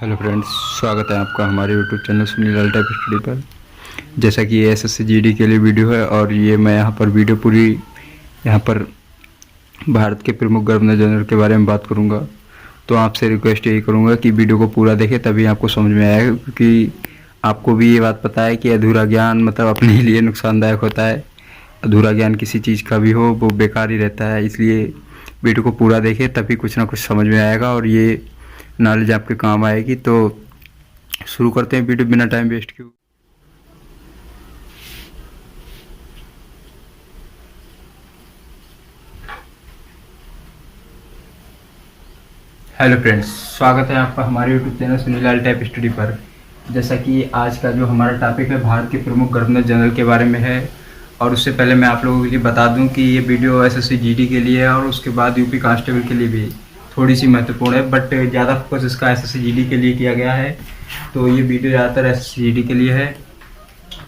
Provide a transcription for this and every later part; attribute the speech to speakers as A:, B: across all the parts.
A: Hello friends, स्वागत है आपका हमारे यूट्यूब चैनल सुनील लाल टाइप स्टडी पर। जैसा कि ये एसएससी जीडी के लिए वीडियो है और ये मैं यहाँ पर वीडियो पूरी यहाँ पर भारत के प्रमुख गवर्नर जनरल के बारे में बात करूँगा। तो आपसे रिक्वेस्ट यही करूँगा कि वीडियो को पूरा देखें, तभी आपको समझ में आएगा, क्योंकि आपको भी ये बात पता है कि अधूरा ज्ञान मतलब अपने ही लिए नुकसानदायक होता है। अधूरा ज्ञान किसी चीज़ का भी हो वो बेकार ही रहता है, इसलिए वीडियो को पूरा देखें, तभी कुछ ना कुछ समझ में आएगा और ये नॉलेज आपके काम आएगी। तो शुरू करते हैं वीडियो बिना टाइम वेस्ट किए। हेलो फ्रेंड्स, स्वागत है आपका हमारे यूट्यूब चैनल सुनील लाल टाइप स्टडी पर। जैसा कि आज का जो हमारा टॉपिक है भारत के प्रमुख गवर्नर जनरल के बारे में है, और उससे पहले मैं आप लोगों के लिए बता दूं कि ये वीडियो एसएससी जीडी के लिए है और उसके बाद यूपी कांस्टेबल के लिए भी थोड़ी सी महत्वपूर्ण है, बट ज़्यादा फोकस इसका एसएससी जीडी के लिए किया गया है। तो ये वीडियो ज़्यादातर एसएससी जीडी के लिए है।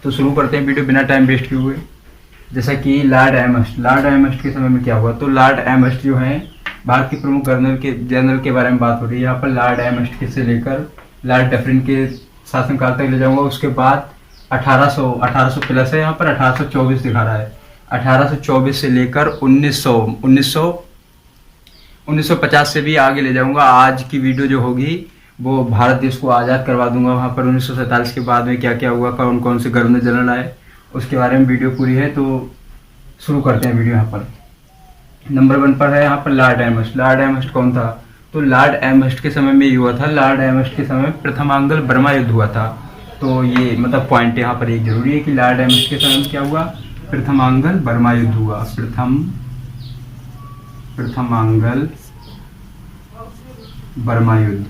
A: तो शुरू करते हैं वीडियो बिना टाइम वेस्ट किए हुए। जैसा कि लॉर्ड एमहर्स्ट के समय में क्या हुआ, तो लॉर्ड एमहर्स्ट जो है भारत के प्रमुख जनरल के बारे में बात हो रही है। यहाँ पर लॉर्ड एमहर्स्ट से लेकर लॉर्ड डफरिन के शासनकाल तक ले जाऊंगा। उसके बाद 1800 प्लस है, यहाँ पर 1824 दिखा रहा है। 1824 से लेकर 1950 से भी आगे ले जाऊंगा। आज की वीडियो जो होगी वो भारत देश को आज़ाद करवा दूंगा। वहाँ पर 1947 के बाद में क्या क्या हुआ, कौन कौन से गवर्नर जनरल आए, उसके बारे में वीडियो पूरी है। तो शुरू करते हैं वीडियो। यहाँ पर नंबर 1 पर है यहाँ पर लॉर्ड एमहर्स्ट। लॉर्ड एमहर्स्ट कौन था, तो लॉर्ड एमहर्स्ट के समय में ये हुआ था, लॉर्ड एमहर्स्ट के समय में प्रथम आंग्ल बर्मा युद्ध हुआ था। तो ये मतलब पॉइंट यहाँ पर एक जरूरी है कि लॉर्ड एमहर्स्ट के समय में क्या हुआ, प्रथम आंग्ल बर्मा युद्ध हुआ। प्रथम आंग्ल बर्मा युद्ध,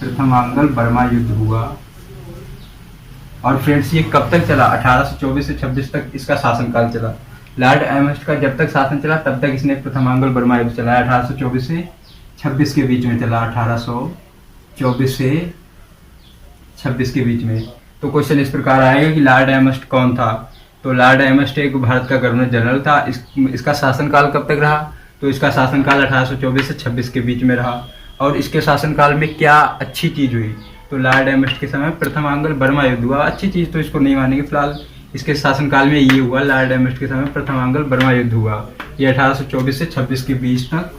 A: प्रथम आंग्ल बर्मा युद्ध हुआ। और फ्रेंड्स ये कब तक चला, 1824 से 26 तक इसका शासनकाल चला। लॉर्ड एमहर्स्ट का जब तक शासन चला तब तक इसने प्रथम आंग्ल बर्मा युद्ध चलाया। 1824 से 26 के बीच में चला, 1824 से 26 के बीच में। तो क्वेश्चन इस प्रकार आएगा कि लॉर्ड एमहर्स्ट कौन था, तो लॉर्ड एमहर्स्ट एक भारत का गवर्नर जनरल था। इसका शासनकाल कब तक रहा, तो इसका शासनकाल 1824 से 26 के बीच में रहा। और इसके शासनकाल में क्या अच्छी चीज हुई, तो लॉर्ड एमहर्स्ट के समय प्रथम आंग्ल बर्मा युद्ध हुआ। अच्छी चीज तो इसको नहीं मानेंगे फिलहाल, इसके शासनकाल में ये हुआ, लॉर्ड एमहर्स्ट के समय प्रथम आंग्ल बर्मा युद्ध हुआ। ये 1824 से 26 के बीच तक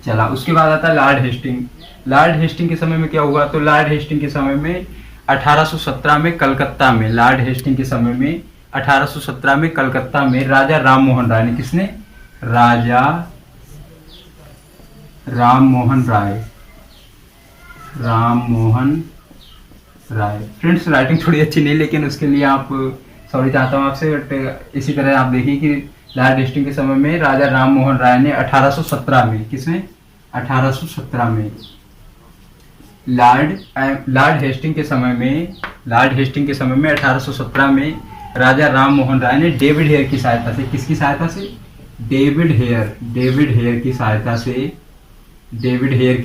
A: चला। उसके बाद आता है लॉर्ड हेस्टिंग। लॉर्ड हेस्टिंग के समय में क्या हुआ, तो लॉर्ड हेस्टिंग के समय में 1817 में कलकत्ता में, लॉर्ड हेस्टिंग के समय में 1817 में कलकत्ता में राजा राम मोहन राय ने, किसने, राजा राम मोहन राय। फ्रेंड्स राइटिंग थोड़ी अच्छी नहीं, लेकिन उसके लिए आप सॉरी चाहता हूँ आपसे, बट इसी तरह आप देखिए कि लॉर्ड हेस्टिंग के समय में राजा राम मोहन राय ने 1817 में, किसने, 1817 में लॉर्ड हेस्टिंग के समय में 1817 में राजा राम मोहन राय ने डेविड हेयर की सहायता से, किसकी सहायता से, डेविड हेयर की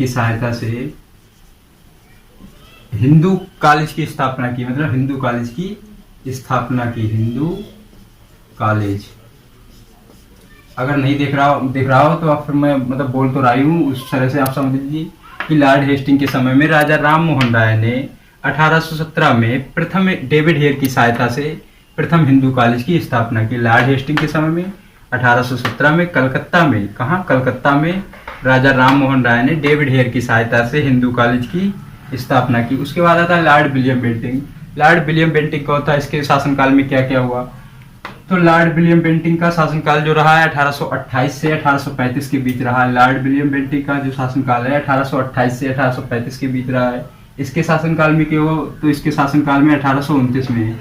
A: सहायता से हिंदू कॉलेज की स्थापना की, मतलब हिंदू कॉलेज की स्थापना की। हिंदू कॉलेज अगर नहीं देख रहा हो तो आप फिर मैं मतलब बोल तो रही हूँ, उस तरह से आप समझ लीजिए कि लॉर्ड हेस्टिंग के समय में राजा राम मोहन राय ने 1817 में प्रथम डेविड हेयर की सहायता से प्रथम हिंदू कॉलेज की स्थापना की। लॉर्ड हेस्टिंग के समय में 1817 में कलकत्ता में, कहाँ, कलकत्ता में राजा राम मोहन राय ने डेविड हेयर की सहायता से हिंदू कॉलेज की स्थापना की। उसके बाद आता है Lord William Bentinck. Lord William Bentinck कौन था, इसके शासनकाल में क्या क्या हुआ, तो लॉर्ड विलियम बेंटिंग का शासनकाल जो रहा है 1828 से 1835 के बीच रहा है। लॉर्ड विलियम बेंटिंग का जो शासनकाल है 1828 से 1835 के बीच रहा है। इसके शासनकाल में क्या हुआ, तो इसके शासनकाल में 1829 में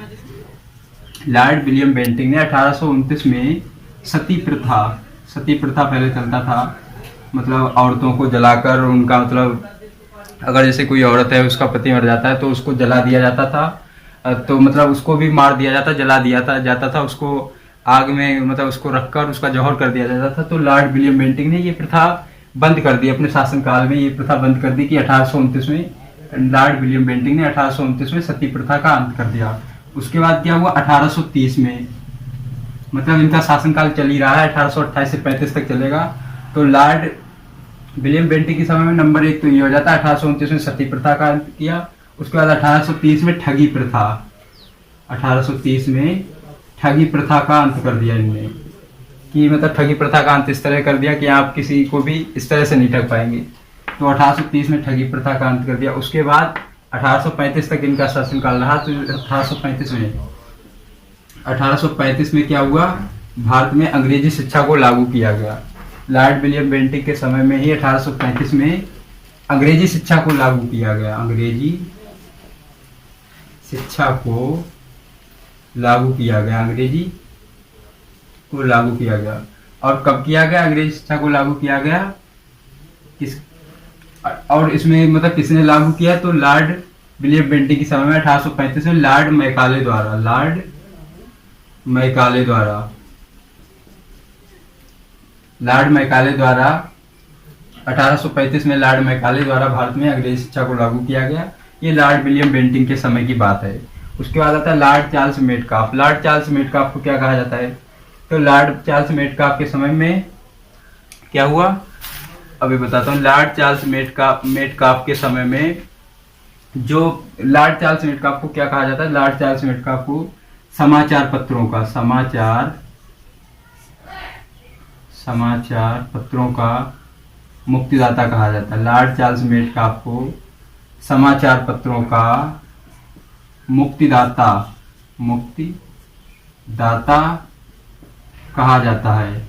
A: लॉर्ड विलियम बेंटिंग ने 1829 में सती प्रथा पहले चलता था, मतलब औरतों को जलाकर उनका, मतलब अगर जैसे कोई औरत है उसका पति मर जाता है तो उसको जला दिया जाता था, तो मतलब उसको भी मार दिया जाता, जला दिया जाता था, उसको आग में मतलब उसको रखकर उसका जौहर कर दिया जाता था। तो लॉर्ड विलियम बेंटिंग ने ये प्रथा बंद कर दी, अपने शासनकाल में ये प्रथा बंद कर दी कि 1829 में लॉर्ड विलियम बेंटिंग ने 1829 में सती प्रथा का अंत कर दिया। उसके बाद क्या हुआ, 1830 में, मतलब इनका शासनकाल चल ही रहा है, 1828 से 35 तक चलेगा। तो लॉर्ड विलियम बेंटिक के समय में नंबर 1 तो ये हो जाता है। 1829 में सती प्रथा का अंत किया। उसके बाद 1830 में ठगी प्रथा, 1830 में ठगी प्रथा का अंत कर दिया इनने, कि मतलब ठगी प्रथा का अंत इस तरह कर दिया कि आप किसी को भी इस तरह से नहीं ठग पाएंगे। तो 1830 में ठगी प्रथा का अंत कर दिया। उसके बाद 1835 तक इनका शासनकाल रहा। तो 1835 में क्या हुआ, भारत में अंग्रेजी शिक्षा को लागू किया गया। लॉर्ड विलियम बेंटिक के समय में ही 1835 में अंग्रेजी शिक्षा को लागू किया गया। अंग्रेजी शिक्षा को लागू किया गया, अंग्रेजी को लागू किया गया। और कब किया गया अंग्रेजी शिक्षा को लागू किया गया, किस, और इसमें मतलब किसने लागू किया, तो लॉर्ड विलियम बेंटिक के समय में 1835 में लॉर्ड मैकाले द्वारा, लॉर्ड मैकाले द्वारा, लॉर्ड मैकाले द्वारा 1835 में लॉर्ड मैकाले द्वारा भारत में अंग्रेजी शिक्षा को लागू किया गया। ये लॉर्ड विलियम बेंटिक के समय की बात है। उसके बाद आता है Lord Charles Metcalfe. Lord Charles Metcalfe को क्या कहा जाता है, तो लॉर्ड चार्ल्स मेटकाफ के समय में क्या हुआ, अभी बताता हूँ। लॉर्ड चार्ल्स मेटकाफ के समय में, जो लॉर्ड चार्ल्स मेटकाफ को क्या कहा जाता है, लॉर्ड चार्ल्स मेटकाफ को समाचार पत्रों का मुक्तिदाता कहा जाता है। लॉर्ड चार्ल्स मेटकाफ को समाचार पत्रों का मुक्तिदाता कहा जाता है।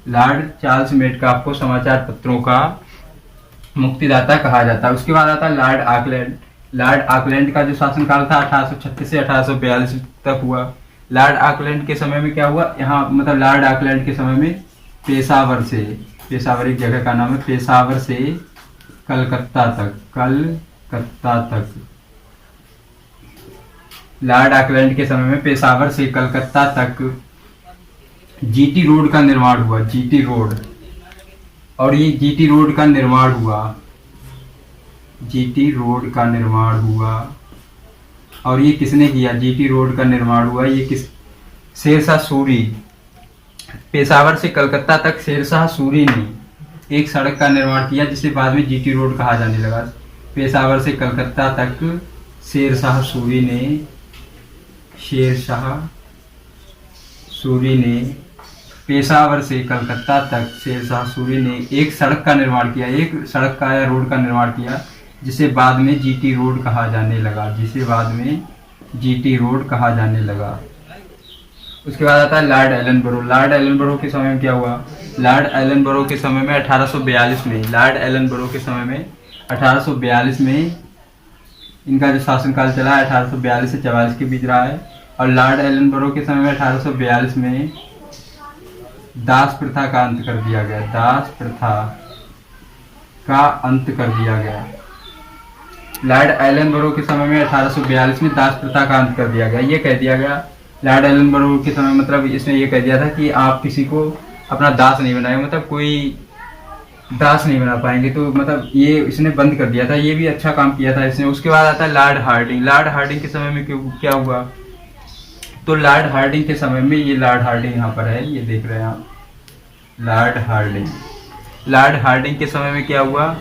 A: लॉर्ड चार्ल्स मेटकाफ को समाचार पत्रों का मुक्तिदाता कहा जाता है। उसके बाद आता है लॉर्ड ऑकलैंड। लॉर्ड ऑकलैंड का जो शासनकाल था 1836 से 1842 तक हुआ। लॉर्ड ऑकलैंड के समय में क्या हुआ, यहाँ मतलब लॉर्ड ऑकलैंड के समय में पेशावर एक जगह का नाम है, पेशावर से कलकत्ता तक लॉर्ड ऑकलैंड के समय में पेशावर से कलकत्ता तक जीटी रोड का निर्माण हुआ, जीटी रोड। और ये जीटी रोड का निर्माण हुआ और ये किसने किया, जीटी रोड का निर्माण हुआ, ये किस, शेरशाह सूरी। पेशावर से कलकत्ता तक शेरशाह सूरी ने एक सड़क का निर्माण किया जिसे बाद में जीटी रोड कहा जाने लगा। पेशावर से कलकत्ता तक शेरशाह सूरी ने पेशावर से कलकत्ता तक शेरशाह सूरी ने एक सड़क का निर्माण किया, एक सड़क का या रोड का निर्माण किया जिसे बाद में जीटी रोड कहा जाने लगा, उसके बाद आता है लॉर्ड एलनबरो। लॉर्ड एलनबरो के समय में क्या हुआ, लॉर्ड एलनबरो के समय में 1842 में, लॉर्ड एलनबरो के समय में 1842 में इनका जो शासनकाल चला है 1842 से 44 के बीच रहा है। और लॉर्ड एलनबरो के समय में 1842 में दास प्रथा का अंत कर दिया गया, दास प्रथा का अंत कर दिया गया। लॉर्ड एलनबरो के समय में 1842 में दास प्रथा का अंत कर दिया गया। ये कह दिया गया लॉर्ड एलनबरो के समय, मतलब इसने ये कह दिया था कि आप किसी को अपना दास नहीं बनाएंगे, मतलब कोई दास नहीं बना पाएंगे, तो मतलब ये इसने बंद कर दिया था। ये भी अच्छा काम किया था इसने। उसके बाद आता है लॉर्ड हार्डिंग। लॉर्ड हार्डिंग के समय में क्या हुआ, तो लॉर्ड हार्डिंग के समय में, ये लॉर्ड हार्डिंग यहाँ पर है, ये देख रहे हैं आप, लॉर्ड हार्डिंग। लॉर्ड हार्डिंग के समय में क्या हुआ,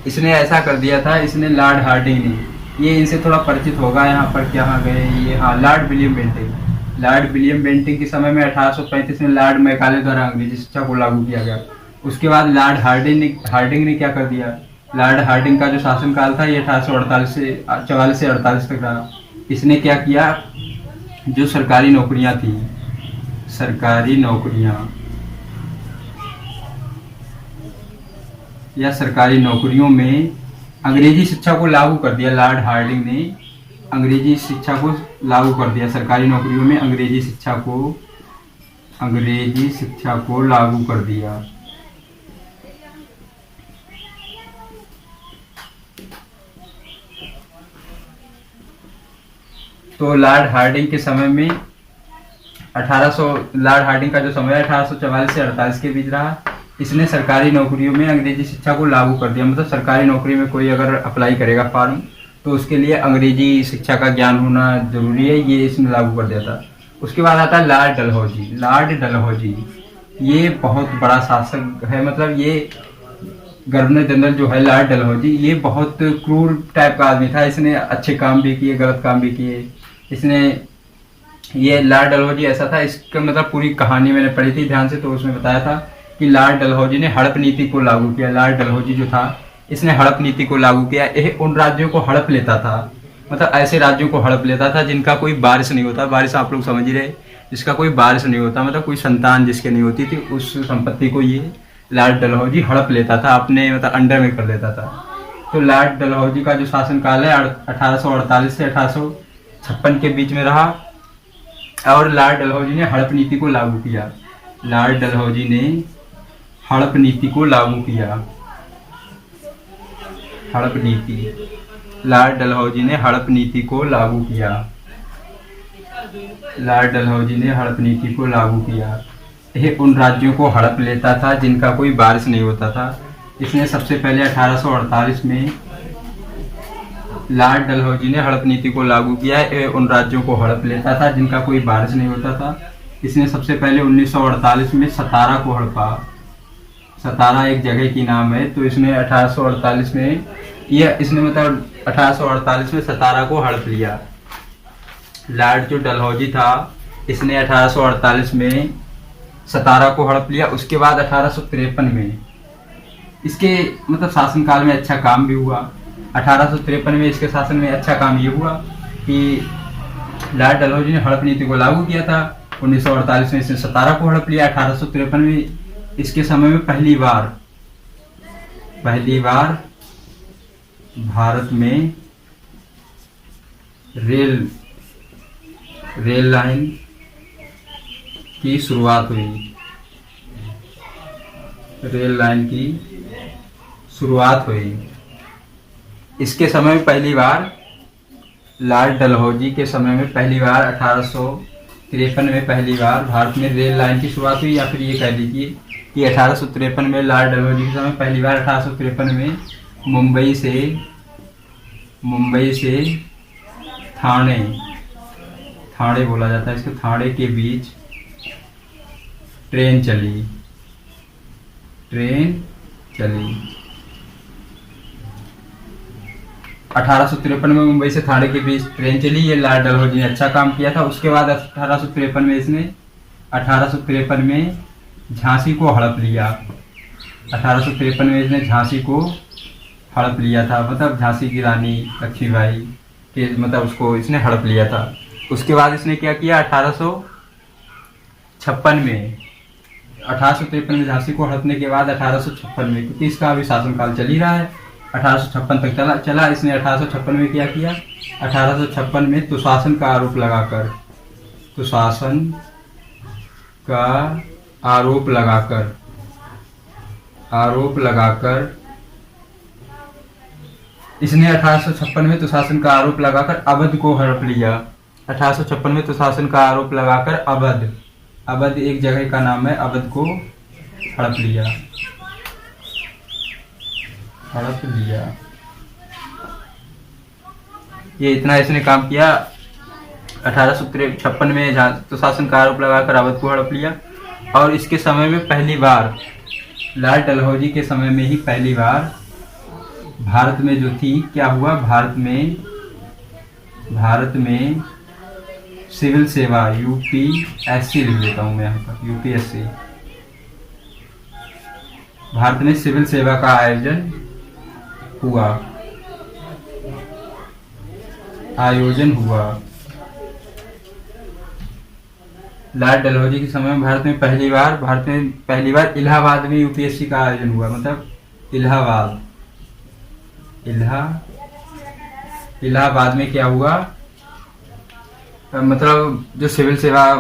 A: इसने ऐसा कर दिया था, इसने लॉर्ड हार्डिंग ने, ये इनसे थोड़ा परिचित होगा यहाँ पर, क्या गए ये, हाँ, Lord William Bentinck. Lord William Bentinck के समय में 1835 में लॉर्ड मैकाले द्वारा अंग्रेजी शिक्षा को लागू किया गया। उसके बाद लॉर्ड हार्डिंग ने क्या कर दिया, लॉर्ड हार्डिंग का जो शासनकाल था ये 1844 से 48 तक रहा। इसने क्या किया, जो सरकारी नौकरियां थी, सरकारी नौकरियों में अंग्रेजी शिक्षा को लागू कर दिया। लॉर्ड हार्डिंग ने अंग्रेजी शिक्षा को लागू कर दिया, सरकारी नौकरियों में अंग्रेजी शिक्षा को लागू कर दिया। तो लॉर्ड हार्डिंग के समय में लॉर्ड हार्डिंग का जो समय है 1844 से 48 के बीच रहा। इसने सरकारी नौकरियों में अंग्रेजी शिक्षा को लागू कर दिया, मतलब सरकारी नौकरी में कोई अगर अप्लाई करेगा फॉर्म तो उसके लिए अंग्रेजी शिक्षा का ज्ञान होना जरूरी है, ये इसने लागू कर दिया था। उसके बाद आता है लॉर्ड डलहौजी। ये बहुत बड़ा शासक है, मतलब ये गवर्नर जनरल जो है लॉर्ड डलहौजी, ये बहुत क्रूर टाइप का आदमी था। इसने अच्छे काम भी किए, गलत काम भी किए। इसने, ये लॉर्ड डलहौजी ऐसा था, इसका मतलब पूरी कहानी मैंने पढ़ी थी ध्यान से, तो उसमें बताया था कि लॉर्ड डलहौजी ने हड़प नीति को लागू किया। लॉर्ड डलहौजी जो था, इसने हड़प नीति को लागू किया। यह उन राज्यों को हड़प लेता था, मतलब ऐसे राज्यों को हड़प लेता था जिनका कोई बारिश नहीं होता। बारिश आप लोग समझ ही रहे, जिसका कोई बारिश नहीं होता, मतलब कोई संतान जिसके नहीं होती थी, उस संपत्ति को ये लॉर्ड डलहौजी हड़प लेता था, अपने मतलब अंडर में कर लेता था। तो लॉर्ड डलहौजी का जो शासनकाल है 1848 से 1856 के बीच में रहा, और लॉर्ड डलहौजी ने हड़प नीति को लागू किया। लॉर्ड डलहौजी ने हड़प नीति को लागू किया। हड़प नीति, लॉर्ड डलहौजी ने हड़प नीति को लागू किया। लॉर्ड डलहौजी ने हड़प नीति को लागू किया। यह उन राज्यों को हड़प लेता था जिनका कोई बारिश नहीं होता था। इसने सबसे पहले 1848 में लॉर्ड डलहौजी ने हड़प नीति को लागू किया। यह उन राज्यों को हड़प लेता था जिनका कोई बारिश नहीं होता था। इसने सबसे पहले 1948 में सतारा को हड़पा। सतारा एक जगह की नाम है, तो इसने 1848 में, यह इसने मतलब 1848 में सतारा को हड़प लिया। लॉर्ड जो डलहौजी था, इसने 1848 में सतारा को हड़प लिया। उसके बाद 1853 में इसके मतलब शासनकाल में अच्छा काम भी हुआ। 1853 में इसके शासन में अच्छा काम ये हुआ कि लॉर्ड डलहौजी ने हड़प नीति को लागू किया था। 1948 में इसने सतारा को हड़प लिया। 1853 में इसके समय में पहली बार भारत में रेल लाइन की शुरुआत हुई। रेल लाइन की शुरुआत हुई। इसके समय में पहली बार, लॉर्ड डलहौजी के समय में पहली बार 1853 में पहली बार भारत में रेल लाइन की शुरुआत हुई, या फिर ये कह लीजिए कि 1853 में लॉर्ड डलहौजी के समय पहली बार 1853 में मुंबई से थाने बोला जाता है इसको, थाने के बीच ट्रेन चली। 1853 में मुंबई से थाने के बीच ट्रेन चली। ये लॉर्ड डलहौजी ने अच्छा काम किया था। उसके बाद 1853 में झांसी को हड़प लिया। 1853 में इसने झांसी को हड़प लिया था, मतलब झांसी की रानी लक्ष्मीबाई के, मतलब उसको इसने हड़प लिया था। उसके बाद इसने क्या किया, 1853 में झांसी को हड़पने के बाद 1856 में, क्योंकि इसका अभी शासनकाल चल ही रहा है, 1856 तक चला। इसने 1856 में क्या किया, 1856 में तुशासन का आरोप लगाकर इसने 1856 में तुशासन का आरोप लगाकर अवध को हड़प लिया। 1856 में तुशासन का आरोप लगाकर अवध एक जगह का नाम है, अवध को हड़प लिया। ये इतना इसने काम किया। 1856 में तुशासन का आरोप लगाकर अवध को हड़प लिया। और इसके समय में पहली बार, लॉर्ड डलहौजी के समय में ही पहली बार भारत में जो थी, क्या हुआ, भारत में सिविल सेवा, यूपीएससी लिख देता हूं मैं यहाँ पर, यूपीएससी, भारत में सिविल सेवा का आयोजन हुआ। लॉर्ड डलहौजी के समय में भारत में पहली बार इलाहाबाद में यूपीएससी का आयोजन हुआ। मतलब इलाहाबाद में क्या हुआ, मतलब जो सिविल सेवा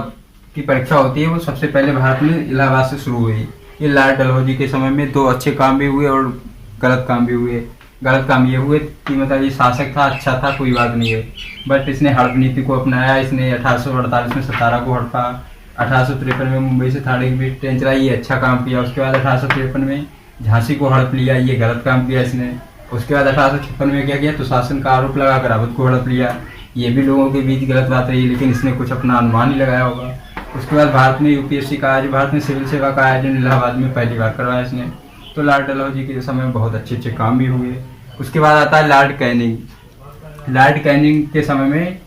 A: की परीक्षा होती है वो सबसे पहले भारत में इलाहाबाद से शुरू हुई। ये लॉर्ड डलहौजी के समय में दो अच्छे काम भी हुए और गलत काम भी हुए। गलत काम ये हुए कि मतलब ये शासक था, अच्छा था, कोई बात नहीं है, बट इसने हड़प नीति को अपनाया। इसने 1848 में सतारा को हड़पा, 1853 में मुंबई से थाने के बीच ट्रेन चलाई, ये अच्छा काम किया। उसके बाद 1853 में झांसी को हड़प लिया, ये गलत काम किया इसने। उसके बाद 1856 में क्या किया, तो शासन का आरोप लगाकर अवध को हड़प लिया। ये भी लोगों के बीच गलत बात रही, लेकिन इसने कुछ अपना अनुमान ही लगाया होगा। उसके बाद भारत में यूपीएससी का आयोजन, भारत में सिविल सेवा का आयोजन इलाहाबाद में पहली बार करवाया इसने। तो लॉर्ड डलहौजी के समय में बहुत अच्छे अच्छे काम भी हुए। उसके बाद आता है लॉर्ड कैनिंग। लॉर्ड कैनिंग के समय में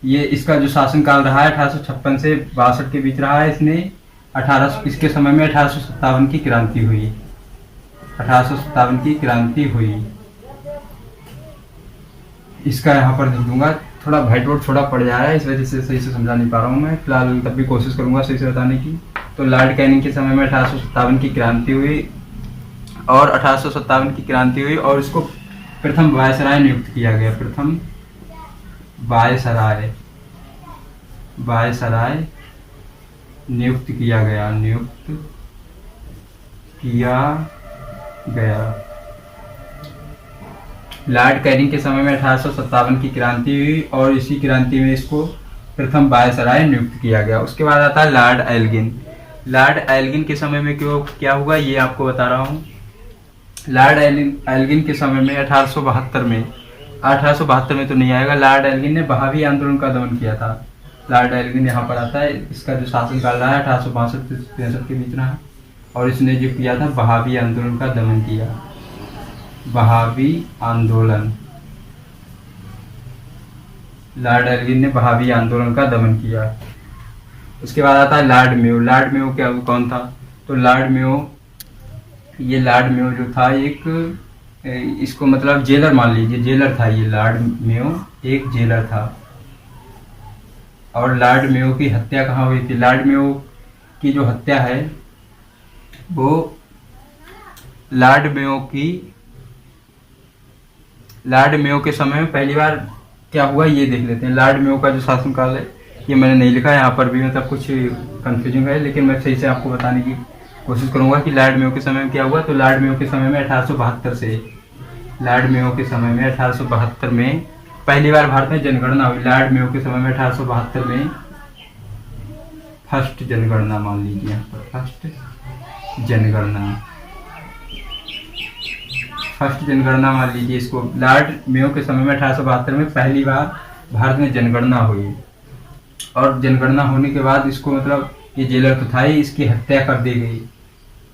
A: ये इसका जो शासनकाल रहा है 1856 से 62 के बीच रहा है। इसके समय में 1857 की क्रांति हुई। 1857 की क्रांति हुई। इसका यहाँ पर लिख दूंगा, थोड़ा भाइटवोट थोड़ा पड़ जा रहा है, इस वजह से सही से समझा नहीं पा रहा हूँ मैं। फिलहाल तब भी कोशिश करूंगा सही से बताने की। तो लॉर्ड कैनिंग के समय में 1857 की क्रांति हुई और 1857 की क्रांति हुई और इसको प्रथम वायसराय नियुक्त किया गया। प्रथम वायसराय नियुक्त किया गया। लॉर्ड कैनिंग के समय में 1857 की क्रांति हुई और इसी क्रांति में इसको प्रथम वायसराय नियुक्त किया गया। उसके बाद आता है लॉर्ड एल्गिन। लॉर्ड एल्गिन के समय में क्या हुआ ये आपको बता रहा हूँ। लॉर्ड एल्गिन के समय में 1872 में तो नहीं आएगा। लॉर्ड एल्गिन ने बहावी आंदोलन का दमन किया था। लॉर्ड एल्गिन यहाँ पर आता है। इसका जो शासनकाल रहा है 1862 से 63 के बीच रहा और इसने जो किया था बहावी आंदोलन का दमन किया। बहावी आंदोलन, लॉर्ड एल्गिन ने बहावी आंदोलन का दमन किया। उसके बाद आता है लॉर्ड मेयो। लॉर्ड मेयो क्या कौन था? तो लॉर्ड मेयो जो था इसको मतलब जेलर मान लीजिए, जेलर था ये। लॉर्ड मेयो एक जेलर था। और लॉर्ड मेयो की हत्या कहाँ हुई थी? लॉर्ड मेयो की जो हत्या है वो लॉर्ड मेयो के समय में पहली बार क्या हुआ ये देख लेते हैं। लॉर्ड मेयो का जो शासनकाल है ये मैंने नहीं लिखा है यहाँ पर भी, मतलब कुछ कंफ्यूजिंग है, लेकिन मैं सही से आपको बताने की कोशिश करूंगा कि लॉर्ड मेयो के समय में क्या हुआ। तो लॉर्ड मेयो के समय में 1872 में पहली बार भारत में जनगणना हुई। लॉर्ड मेयो के समय में 1872 में फर्स्ट जनगणना मान लीजिए, फर्स्ट जनगणना मान लीजिए इसको। लॉर्ड मेयो के समय में 1872 में पहली बार भारत में जनगणना हुई और जनगणना होने के बाद इसको मतलब ये जेलर तो था ही, इसकी हत्या कर दी गई।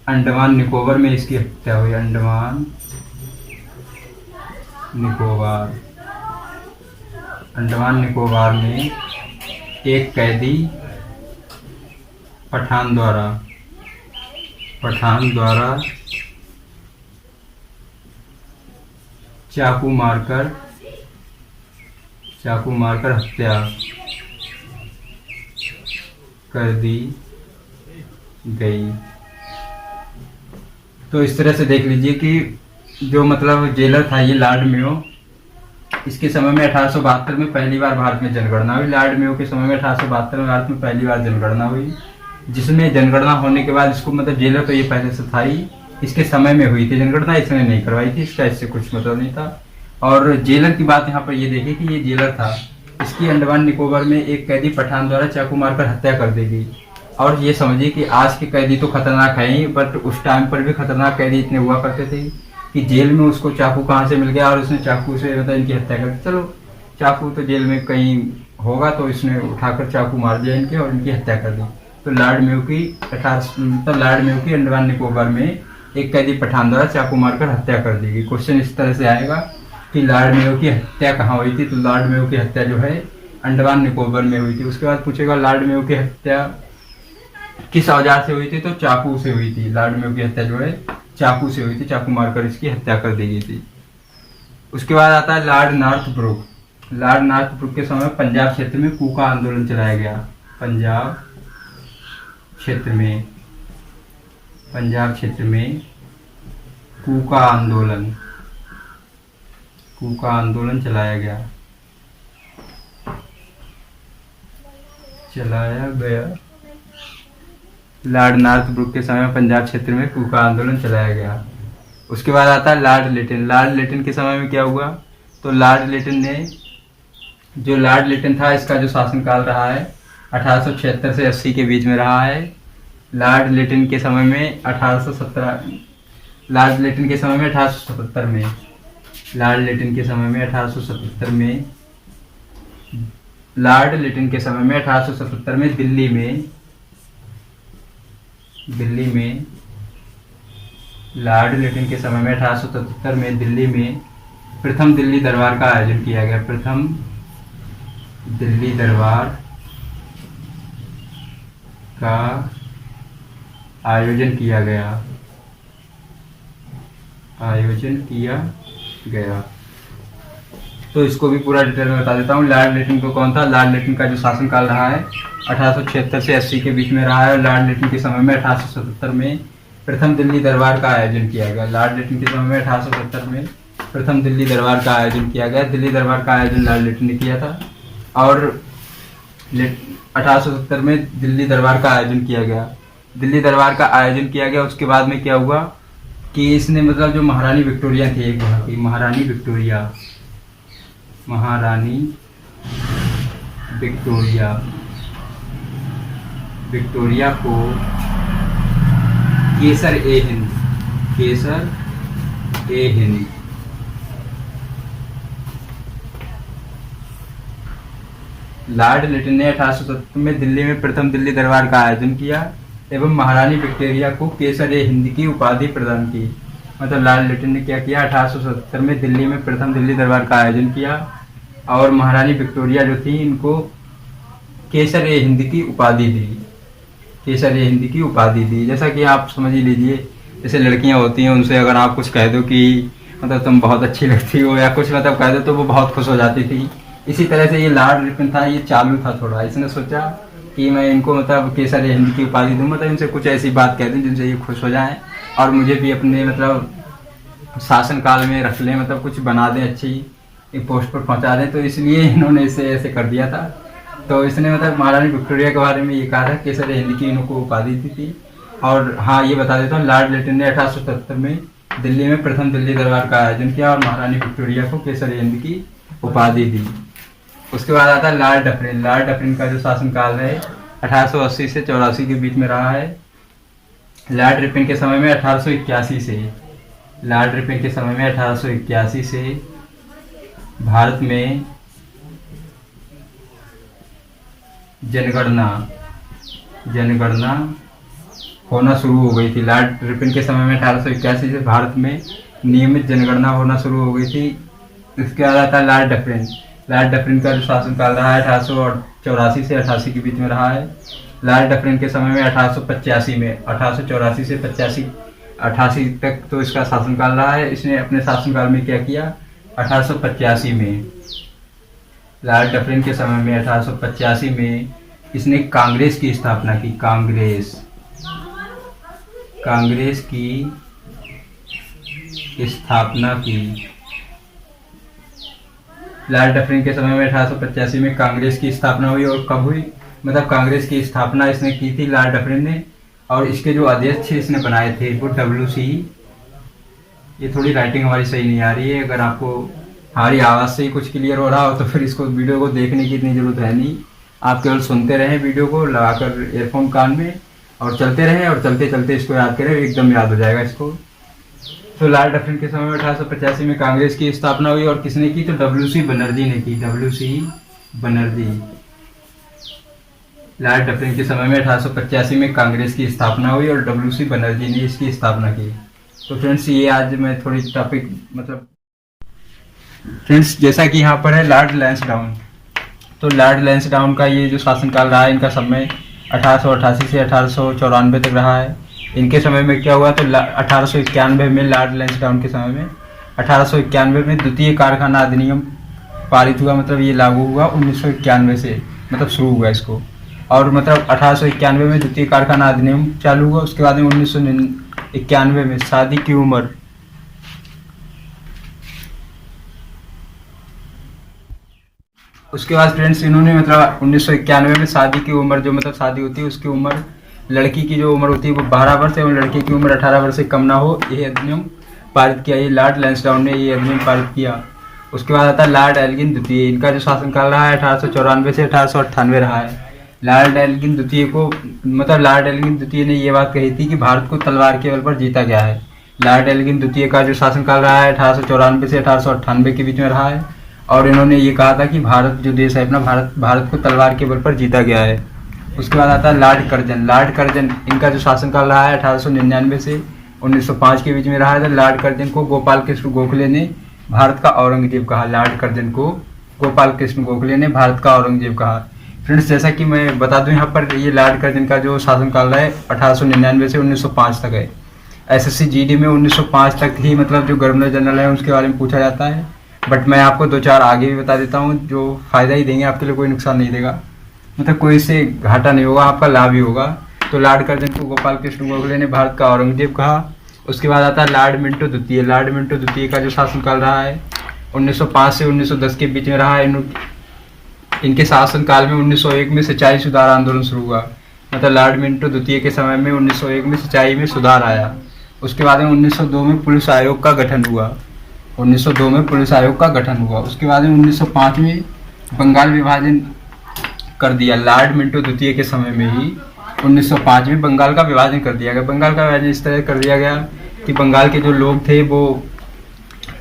A: अंडमान निकोबार में इसकी हत्या हुई। अंडमान निकोबार में एक कैदी पठान द्वारा चाकू मारकर हत्या कर दी गई। तो इस तरह से देख लीजिए कि जो मतलब जेलर था ये लॉर्ड मेयो, इसके समय में 1872 में पहली बार भारत में जनगणना हुई। लॉर्ड मेयो के समय में 1872 में भारत में पहली बार जनगणना हुई, जिसमें जनगणना होने के बाद इसको मतलब जेलर तो ये पहले से था ही, इसके समय में हुई थी जनगणना, इसने नहीं करवाई थी, इसका इससे कुछ मतलब नहीं था। और जेलर की बात यहाँ पर ये देखिए कि ये जेलर था, इसकी अंडमान निकोबार में एक कैदी पठान द्वारा चाकू मारकर हत्या कर दी गई। और ये समझिए कि आज के कैदी तो खतरनाक है ही, बट उस टाइम पर भी खतरनाक कैदी इतने हुआ करते थे कि जेल में उसको चाकू कहाँ से मिल गया और उसने चाकू से मतलब इनकी हत्या कर दी। चलो चाकू तो जेल में कहीं होगा तो इसने उठाकर चाकू मार दिया इनके और इनकी हत्या कर दी। तो लॉर्ड मेयो की अंडमान निकोबार में एक कैदी पठान द्वारा चाकू मारकर हत्या कर दी गई। क्वेश्चन इस तरह से आएगा कि लॉर्ड मेयो की हत्या कहाँ हुई थी? तो लॉर्ड मेयो की हत्या जो है अंडमान निकोबार में हुई थी। उसके बाद पूछेगा लॉर्ड मेयो की हत्या किस औजार से हुई थी? तो चाकू से हुई थी। लॉर्ड मेयो की हत्या जो है चाकू से हुई थी, चाकू मारकर इसकी हत्या कर दी गई थी। उसके बाद आता है लॉर्ड नॉर्थब्रुक। लॉर्ड नॉर्थब्रुक के समय पंजाब क्षेत्र में कूका आंदोलन चलाया गया। पंजाब क्षेत्र में कूका आंदोलन चलाया गया। लॉर्ड नॉर्थब्रुक के समय में पंजाब क्षेत्र में कूका आंदोलन चलाया गया। उसके बाद आता है लॉर्ड लिटन। लॉर्ड लिटन के समय में क्या हुआ? तो लॉर्ड लिटन था, इसका जो शासनकाल रहा है 1876 से 80 के बीच में रहा है। लॉर्ड लिटन के समय में 1877 में दिल्ली में दिल्ली में लॉर्ड लिटिन के समय में 1877 में दिल्ली में प्रथम दिल्ली दरबार का आयोजन किया गया। प्रथम दिल्ली दरबार का आयोजन किया गया। तो इसको भी पूरा डिटेल में बता देता हूँ। लॉर्ड लिटिन को कौन था? लॉर्ड लिटिन का जो शासनकाल रहा है 1876 से 80 के बीच में रहा है। लॉर्ड लिटिन के समय में 1877 में प्रथम दिल्ली दरबार का आयोजन किया गया। लॉर्ड लिटिन के समय में 1877 में प्रथम दिल्ली दरबार का आयोजन किया गया। दिल्ली दरबार का आयोजन लॉर्ड लिटिन ने किया था और 1877 में दिल्ली दरबार का आयोजन किया गया। दिल्ली दरबार का आयोजन किया गया। उसके बाद में क्या हुआ कि इसने मतलब जो महारानी विक्टोरिया थी, एक वहाँ की महारानी विक्टोरिया को केसर ए हिंद लॉर्ड लिटिन ने 1877 में दिल्ली में प्रथम दिल्ली दरबार का आयोजन किया एवं महारानी विक्टोरिया को केसर ए हिंद की उपाधि प्रदान की। मतलब लॉर्ड लिटिन ने क्या किया? 1877 में दिल्ली में प्रथम दिल्ली दरबार का आयोजन किया और महारानी विक्टोरिया जो थी इनको केसर ए हिंद की उपाधि दी। जैसा कि आप समझ ही लीजिए, जैसे लड़कियां होती हैं उनसे अगर आप कुछ कह दो कि मतलब तुम बहुत अच्छी लगती हो या कुछ मतलब कह दो तो वो बहुत खुश हो जाती थी। इसी तरह से ये लॉर्ड लिटिन था, ये चालू था थोड़ा। इसने सोचा कि मैं इनको मतलब केसर ए हिंद की उपाधि दूं, मतलब इनसे कुछ ऐसी बात कह दूं जिनसे ये खुश हो जाएं और मुझे भी अपने मतलब शासनकाल में रख लें, मतलब कुछ बना दें, अच्छी एक पोस्ट पर पहुंचा दें। तो इसलिए इन्होंने इसे ऐसे कर दिया था। तो इसने मतलब महारानी विक्टोरिया के बारे में ये कहा था केसर ए हिंद की इनको उपाधि दी थी। और हाँ, ये बता देता हूँ, लॉर्ड लिटिन ने 1877 में दिल्ली में प्रथम दिल्ली दरबार का आयोजन किया और महारानी विक्टोरिया को केसर ए हिंद की उपाधि दी। उसके बाद आता है लॉर्ड डफरिन। लॉर्ड डफरिन का जो शासनकाल है 1880 से 84 के बीच में रहा है। लॉर्ड रिपन के समय में 1881 से भारत में जनगणना होना शुरू हो गई थी। लॉर्ड रिपन के समय में 1881 से भारत में नियमित जनगणना होना शुरू हो गई थी। इसके बाद आता है लॉर्ड डफरिन। लॉर्ड डफरिन का जो शासनकाल रहा है 1884 से 88 के बीच में रहा है। लॉर्ड डफरिन के समय में 1884 से 88 तक तो इसका शासनकाल रहा है। इसने अपने शासनकाल में क्या किया? 1885 में लॉर्ड डफरिन के समय में 1885 में इसने कांग्रेस की स्थापना की। कांग्रेस की स्थापना की। लॉर्ड डफरिन के समय में 1885 में कांग्रेस की स्थापना हुई। और कब हुई? मतलब कांग्रेस की स्थापना इसने की थी लॉर्ड डफरिन ने, और इसके जो अध्यक्ष इसने बनाए थे वो WC। ये थोड़ी राइटिंग हमारी सही नहीं आ रही है, अगर आपको हमारी आवाज़ से ही कुछ क्लियर हो रहा हो तो फिर इसको वीडियो को देखने की इतनी ज़रूरत है नहीं। आप केवल सुनते रहें वीडियो को लगाकर ईयरफोन कान में और चलते रहें, और चलते चलते इसको याद करें, एकदम याद हो जाएगा इसको। तो लॉर्ड डफरिन के समय में 1885 में कांग्रेस की स्थापना हुई और किसने की? तो WC बनर्जी ने की। लॉर्ड डफरिन के समय में 1885 में कांग्रेस की स्थापना हुई और WC बनर्जी ने इसकी स्थापना की। तो फ्रेंड्स, ये आज मैं थोड़ी टॉपिक मतलब फ्रेंड्स जैसा कि यहाँ पर है लॉर्ड लैंसडाउन। तो लॉर्ड लैंसडाउन का ये जो शासनकाल रहा है, इनका समय 1888 से 1894 तक रहा है। इनके समय में क्या हुआ? तो 1891 में लॉर्ड लैंसडाउन के समय में 1891 में द्वितीय कारखाना अधिनियम पारित हुआ। मतलब ये लागू हुआ 1991 से, मतलब शुरू हुआ इसको। और मतलब 1891 में द्वितीय कारखाना अधिनियम चालू हुआ। उसके बाद में 1991 में शादी की उम्र उसके बाद फ्रेंड्स इन्होंने मतलब 1991 में शादी की उम्र, जो मतलब शादी होती है उसकी उम्र, लड़की की जो उम्र होती है वो 12 वर्ष एवं लड़के की उम्र 18 वर्ष से कम ना हो, ये अधिनियम पारित किया। ये लॉर्ड लैंसडाउन ने ये अधिनियम पारित किया। उसके बाद आता है लॉर्ड एल्गिन द्वितीय। इनका जो शासनकाल रहा है 1894 से 1898 रहा है। लॉर्ड एल्गिन द्वितीय को मतलब लॉर्ड एल्गिन द्वितीय ने ये बात कही थी कि भारत को तलवार के बल पर जीता गया है। लॉर्ड एल्गिन द्वितीय का जो शासनकाल रहा है 1894 से 1898 के बीच में रहा है। और इन्होंने ये कहा था कि भारत जो देश है अपना, भारत को तलवार के बल पर जीता गया है। उसके बाद आता है लॉर्ड कर्जन। लॉर्ड कर्जन इनका जो शासनकाल रहा है 1899 से 1905 के बीच में रहा है। लॉर्ड कर्जन को गोपाल कृष्ण गोखले ने भारत का औरंगजेब कहा। लॉर्ड कर्जन को गोपाल कृष्ण गोखले ने भारत का औरंगजेब कहा। फ्रेंड्स, जैसा कि मैं बता दूं यहाँ पर, ये लॉर्ड कर्जन का जो शासनकाल है 1899 से 1905 तक है। एसएससी जीडी में 1905 तक ही मतलब जो गवर्नर जनरल है उसके बारे में पूछा जाता है। बट मैं आपको 2-4 आगे भी बता देता हूँ जो फायदा ही देंगे, आपके लिए कोई नुकसान नहीं देगा, मतलब कोई से घाटा नहीं होगा, आपका लाभ ही होगा। तो लॉर्ड कर्जन को गोपाल कृष्ण गोखले ने भारत का औरंगजेब कहा। उसके बाद आता है लॉर्ड मिंटो द्वितीय। लॉर्ड मिंटो द्वितीय का जो शासनकाल रहा है 1905 से 1910 के बीच में रहा है। इनके शासनकाल में 1901 में सिंचाई सुधार आंदोलन शुरू हुआ। मतलब लॉर्ड मिंटो द्वितीय के समय में 1901 में सिंचाई में सुधार आया। उसके बाद में 1902 में पुलिस आयोग का गठन हुआ। 1902 में पुलिस आयोग का गठन हुआ। उसके बाद में 1905 में बंगाल विभाजन कर दिया। लॉर्ड मिंटो द्वितीय के समय में ही 1905 में बंगाल का विभाजन कर दिया गया। बंगाल का विभाजन इस तरह कर दिया गया कि बंगाल के जो लोग थे वो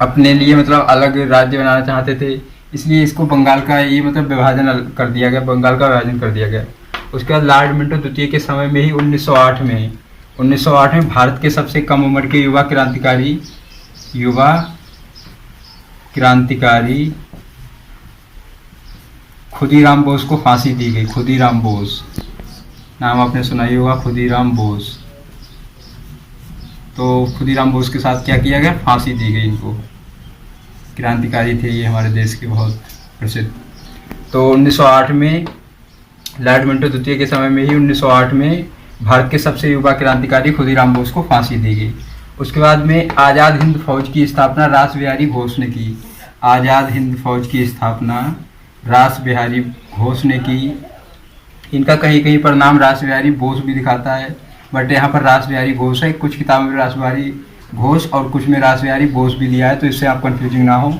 A: अपने लिए मतलब अलग राज्य बनाना चाहते थे, इसलिए इसको बंगाल का ये मतलब विभाजन कर दिया गया, बंगाल का विभाजन कर दिया गया। उसके बाद लॉर्ड मिंटो द्वितीय के समय में ही 1908 में भारत के सबसे कम उम्र के युवा क्रांतिकारी खुदीराम बोस को फांसी दी गई। खुदीराम बोस नाम आपने सुना ही होगा, खुदीराम बोस। तो खुदीराम बोस के साथ क्या किया गया? फांसी दी गई इनको। क्रांतिकारी थे ये हमारे देश के बहुत प्रसिद्ध। तो 1908 में लॉर्ड मिंटो द्वितीय के समय में ही 1908 में भारत के सबसे युवा क्रांतिकारी खुदीराम बोस को फांसी दी गई। उसके बाद में आज़ाद हिंद फौज की स्थापना रास बिहारी घोष ने की। आज़ाद हिंद फौज की स्थापना रास बिहारी घोष ने की। इनका कहीं कहीं पर नाम रास बिहारी बोस भी दिखाता है, बट यहाँ पर रास बिहारी घोष है। कुछ किताबों में रास बिहारी घोष और कुछ में रास बिहारी बोस भी दिया है, तो इससे आप कंफ्यूजिंग ना हो।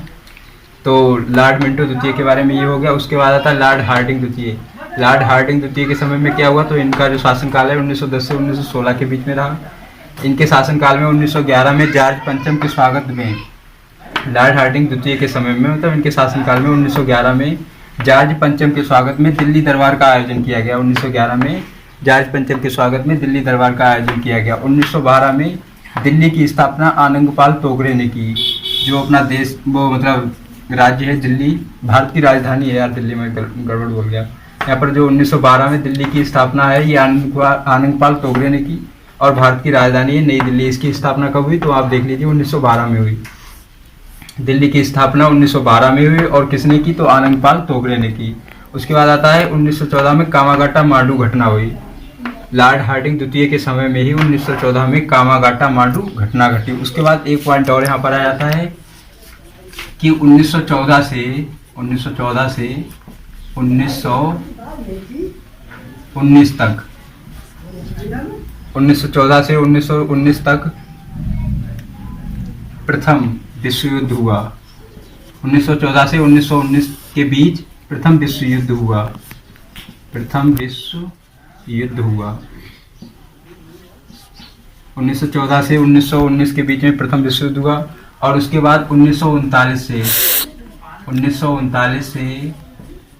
A: तो लॉर्ड मिंटो द्वितीय के बारे में ये हो गया। उसके बाद आता है लॉर्ड हार्डिंग द्वितीय। लॉर्ड हार्डिंग द्वितीय के समय में क्या हुआ? तो इनका जो शासनकाल है 1910 से 1916 के बीच में रहा। इनके शासनकाल में 1911 में जॉर्ज पंचम के स्वागत में, लॉर्ड हार्डिंग द्वितीय के समय में मतलब इनके शासनकाल में 1911 में जॉर्ज पंचम के स्वागत में दिल्ली दरबार का आयोजन किया गया। 1911 में जॉर्ज पंचम के स्वागत में दिल्ली दरबार का आयोजन किया गया। 1912 में दिल्ली की स्थापना आनंगपाल तोगरे ने की। जो अपना देश वो मतलब राज्य है दिल्ली, भारत की राजधानी है यार, दिल्ली में गड़बड़ बोल गया। यहाँ पर जो 1912 में दिल्ली की स्थापना है ये आनंगपाल तोगरे ने की और भारत की राजधानी है नई दिल्ली। इसकी स्थापना कब हुई? तो आप देख लीजिए 1912 में हुई। दिल्ली की स्थापना 1912 में हुई और किसने की? तो आनंदपाल तोगरे ने की। उसके बाद आता है 1914 में कामागाटा मांडू घटना हुई। लॉर्ड हार्डिंग द्वितीय के समय में ही 1914 में कामागाटा मांडू घटना घटी। उसके बाद एक पॉइंट और यहाँ पर आ जाता है कि 1914 से 1919 तक 1914 से 1919 तक प्रथम विश्व युद्ध हुआ। 1914 से 1919 के बीच प्रथम विश्व युद्ध हुआ। 1914 से 1919 के बीच में प्रथम विश्व युद्ध हुआ और उसके बाद 1939 से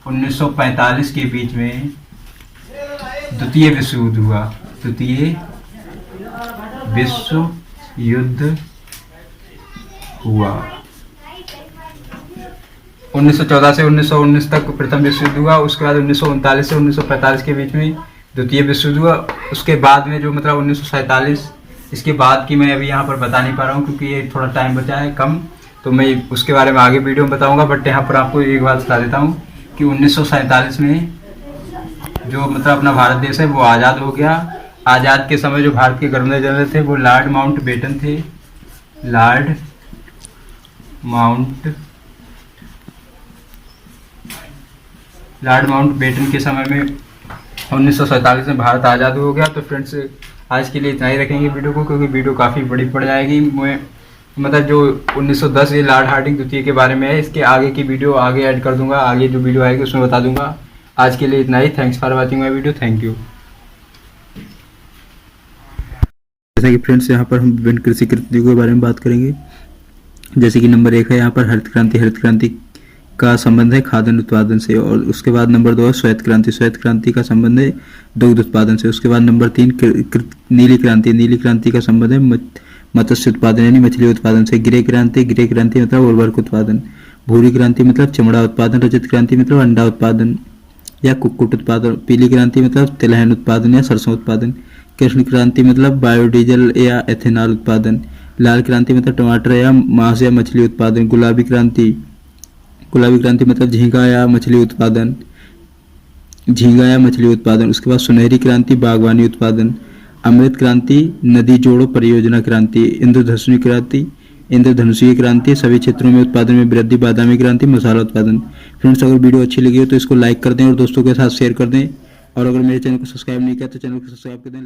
A: 1945 के बीच में द्वितीय विश्व युद्ध हुआ। द्वितीय विश्व युद्ध हुआ। 1914 से 1919 तक प्रथम विश्व युद्ध हुआ। उसके बाद 1939 से 1945 के बीच में द्वितीय विश्व युद्ध हुआ। उसके बाद में जो मतलब 1947 इसके बाद की मैं अभी यहाँ पर बता नहीं पा रहा हूँ क्योंकि ये थोड़ा टाइम बचा है कम, तो मैं उसके बारे में आगे वीडियो में बताऊँगा। बट यहाँ पर आपको एक बात बता देता हूँ कि 1947 में जो मतलब अपना भारत देश है वो आज़ाद हो गया। आज़ाद के समय जो भारत के गवर्नर जनरल थे वो लॉर्ड माउंटबेटन थे। लॉर्ड माउंटबेटन के समय में 1947 में भारत आज़ाद हो गया। तो फ्रेंड्स आज के लिए इतना ही रखेंगे वीडियो को, क्योंकि वीडियो काफ़ी बड़ी पड़ जाएगी। मैं मतलब जो 1910 ये लॉर्ड हार्डिंग द्वितीय के बारे में है, इसके आगे की वीडियो आगे ऐड कर दूंगा, आगे जो वीडियो आएगी उसमें बता दूंगा। आज के लिए इतना ही। Thanks for watching my video. Thank you. जैसा कि फ्रेंड्स यहाँ पर हम विभिन्न कृषि कृतियों के बारे में बात करेंगे। जैसे कि नंबर 1 है यहाँ पर हरित क्रांति। हरित क्रांति
B: का संबंध है खाद्यान्न उत्पादन से। और उसके बाद नंबर 2 है श्वेत क्रांति। श्वेत क्रांति का संबंध है दुग्ध उत्पादन से। उसके बाद नंबर 3 नीली क्रांति। नीली क्रांति का संबंध है मत्स्य उत्पादन यानी मछली उत्पादन से। ग्रे क्रांति। ग्रे क्रांति मतलब उर्वरक उत्पादन। भूरी क्रांति मतलब चमड़ा उत्पादन। रजत क्रांति मतलब अंडा उत्पादन या कुक्कुट उत्पादन। पीली क्रांति मतलब तिलहन उत्पादन या सरसों उत्पादन। कृष्ण क्रांति मतलब बायोडीजल या एथेनॉल उत्पादन। लाल क्रांति मतलब टमाटर या मांस या मछली उत्पादन। गुलाबी क्रांति मतलब झींगा या मछली उत्पादन। उसके बाद सुनहरी क्रांति बागवानी उत्पादन। अमृत क्रांति नदी जोड़ो परियोजना क्रांति। इंद्रधनुषीय क्रांति सभी क्षेत्रों में उत्पादन में वृद्धि। बादामी क्रांति मसाला उत्पादन। फ्रेंड्स, अगर वीडियो अच्छी लगी हो तो इसको लाइक कर दें और दोस्तों के साथ शेयर कर दें। और अगर मेरे चैनल को सब्सक्राइब नहीं किया तो चैनल को सब्सक्राइब कर दें।